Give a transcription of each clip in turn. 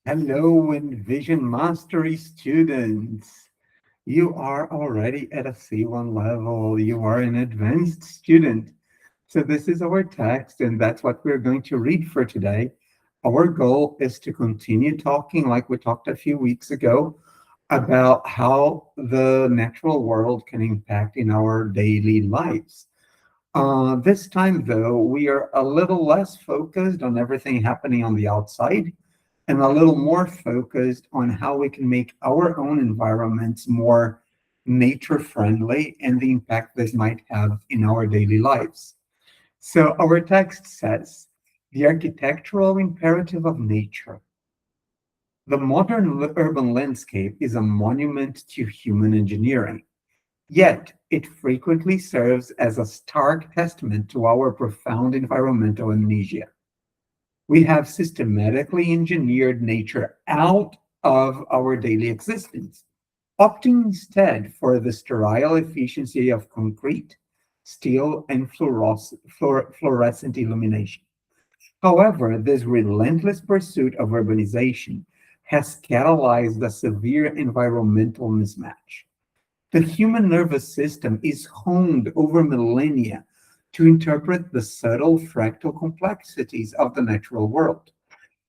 Hello, Envision Mastery students. You are already at a C1 level. You are an advanced student. So this is our text, and that's what we're going to read for today. Our goal is to continue talking like we talked a few weeks ago about how the natural world can impact in our daily lives. This time, though, we are a little less focused on everything happening on the outside and a little more focused on how we can make our own environments more nature friendly and the impact this might have in our daily lives. So, our text says the architectural imperative of nature. The modern urban landscape is a monument to human engineering, yet it frequently serves as a stark testament to our profound environmental amnesia. We have systematically engineered nature out of our daily existence, opting instead for the sterile efficiency of concrete, steel, and fluorescent illumination. However, this relentless pursuit of urbanization has catalyzed a severe environmental mismatch. The human nervous system is honed over millennia to interpret the subtle fractal complexities of the natural world,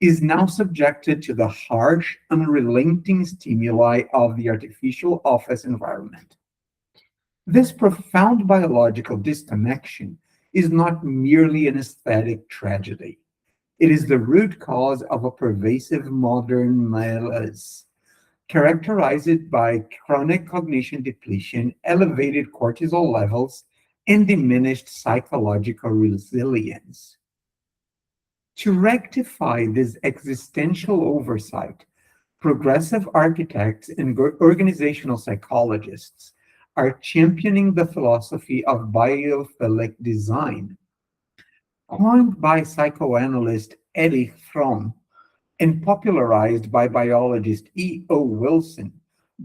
is now subjected to the harsh, unrelenting stimuli of the artificial office environment. This profound biological disconnection is not merely an aesthetic tragedy. It is the root cause of a pervasive modern malaise characterized by chronic cognition depletion, elevated cortisol levels, and diminished psychological resilience. To rectify this existential oversight, progressive architects and organizational psychologists are championing the philosophy of biophilic design, coined by psychoanalyst Erich Fromm and popularized by biologist E.O. Wilson.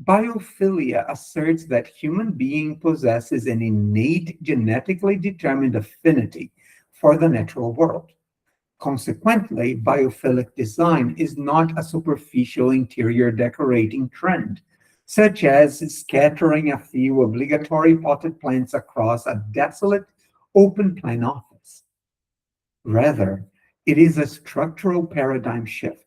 Biophilia asserts that human being possesses an innate genetically determined affinity for the natural world. Consequently, biophilic design is not a superficial interior decorating trend, such as scattering a few obligatory potted plants across a desolate open plan office. Rather, it is a structural paradigm shift.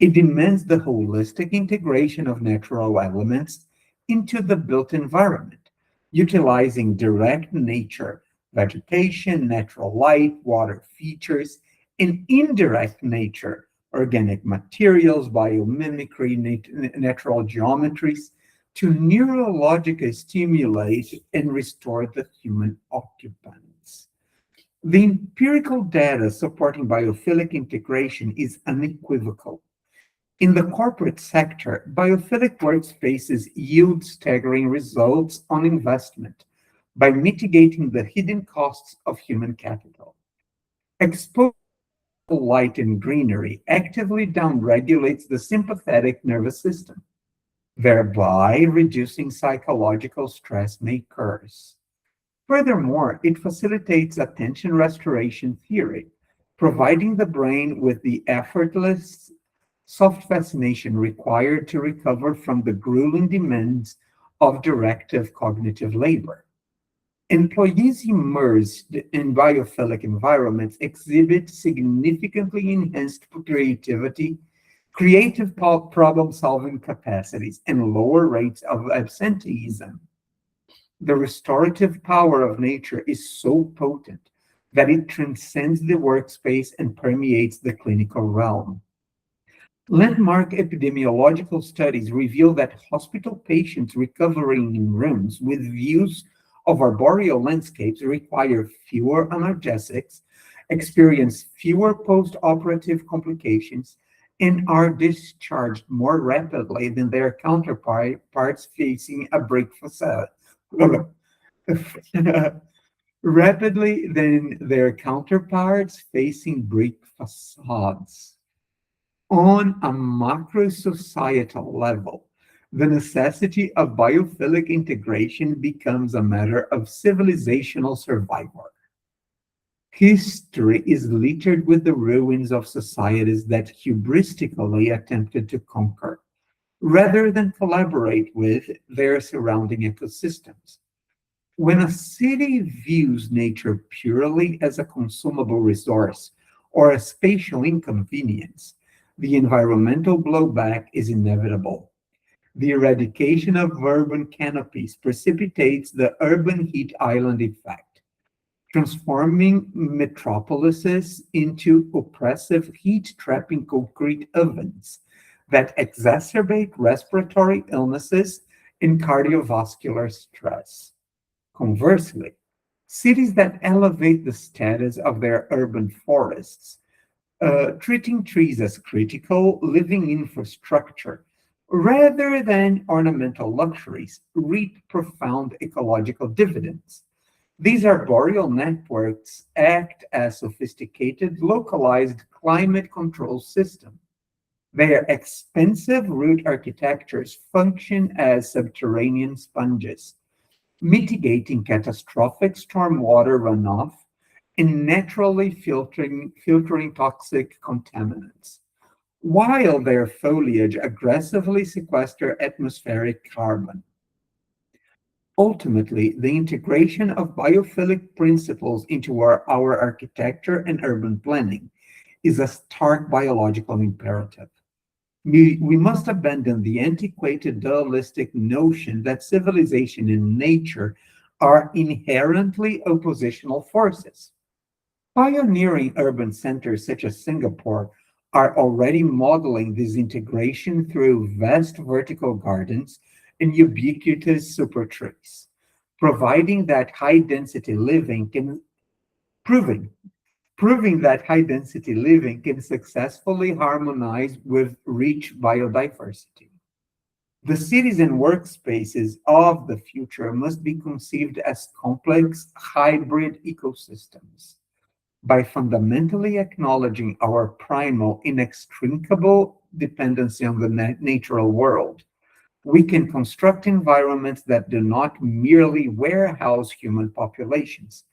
It demands the holistic integration of natural elements into the built environment, utilizing direct nature, vegetation, natural light, water features, and indirect nature, organic materials, biomimicry, natural geometries, to neurologically stimulate and restore the human occupants. The empirical data supporting biophilic integration is unequivocal. In the corporate sector, biophilic workspaces yield staggering results on investment by mitigating the hidden costs of human capital. Exposure to light and greenery actively downregulates the sympathetic nervous system, thereby reducing psychological stress makers. Furthermore, it facilitates attention restoration theory, providing the brain with the effortless soft fascination required to recover from the grueling demands of directive cognitive labor. Employees immersed in biophilic environments exhibit significantly enhanced creativity, creative problem solving capacities, and lower rates of absenteeism. The restorative power of nature is so potent that it transcends the workspace and permeates the clinical realm. Landmark epidemiological studies reveal that hospital patients recovering in rooms with views of arboreal landscapes require fewer analgesics, experience fewer post-operative complications, and are discharged more rapidly than their counterparts facing a brick facade. Rapidly than their counterparts facing brick facades. On a macro societal level, the necessity of biophilic integration becomes a matter of civilizational survival. History is littered with the ruins of societies that hubristically attempted to conquer, rather than collaborate with their surrounding ecosystems. When a city views nature purely as a consumable resource or a spatial inconvenience, the environmental blowback is inevitable. The eradication of urban canopies precipitates the urban heat island effect, transforming metropolises into oppressive heat trapping concrete ovens that exacerbate respiratory illnesses and cardiovascular stress. Conversely, cities that elevate the status of their urban forests, treating trees as critical living infrastructure rather than ornamental luxuries, reap profound ecological dividends. These arboreal networks act as sophisticated, localized climate control systems. Their expensive root architectures function as subterranean sponges, mitigating catastrophic stormwater runoff and naturally filtering toxic contaminants, while their foliage aggressively sequester atmospheric carbon. Ultimately, the integration of biophilic principles into our architecture and urban planning is a stark biological imperative. We must abandon the antiquated dualistic notion that civilization and nature are inherently oppositional forces. Pioneering urban centers such as Singapore are already modeling this integration through vast vertical gardens and ubiquitous super trees, providing that high density living can proving proving that high density living can successfully harmonize with rich biodiversity. The cities and workspaces of the future must be conceived as complex hybrid ecosystems. By fundamentally acknowledging our primal, inextricable dependency on the natural world, we can construct environments that do not merely warehouse human populations,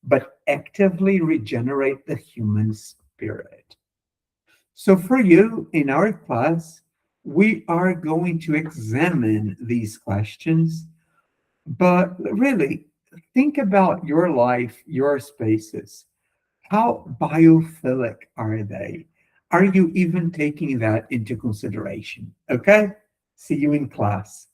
but actively regenerate the human spirit. So, for you in our class, we are going to examine these questions, but really think about your life, your spaces. How biophilic are they? Are you even taking that into consideration? Okay? See you in class.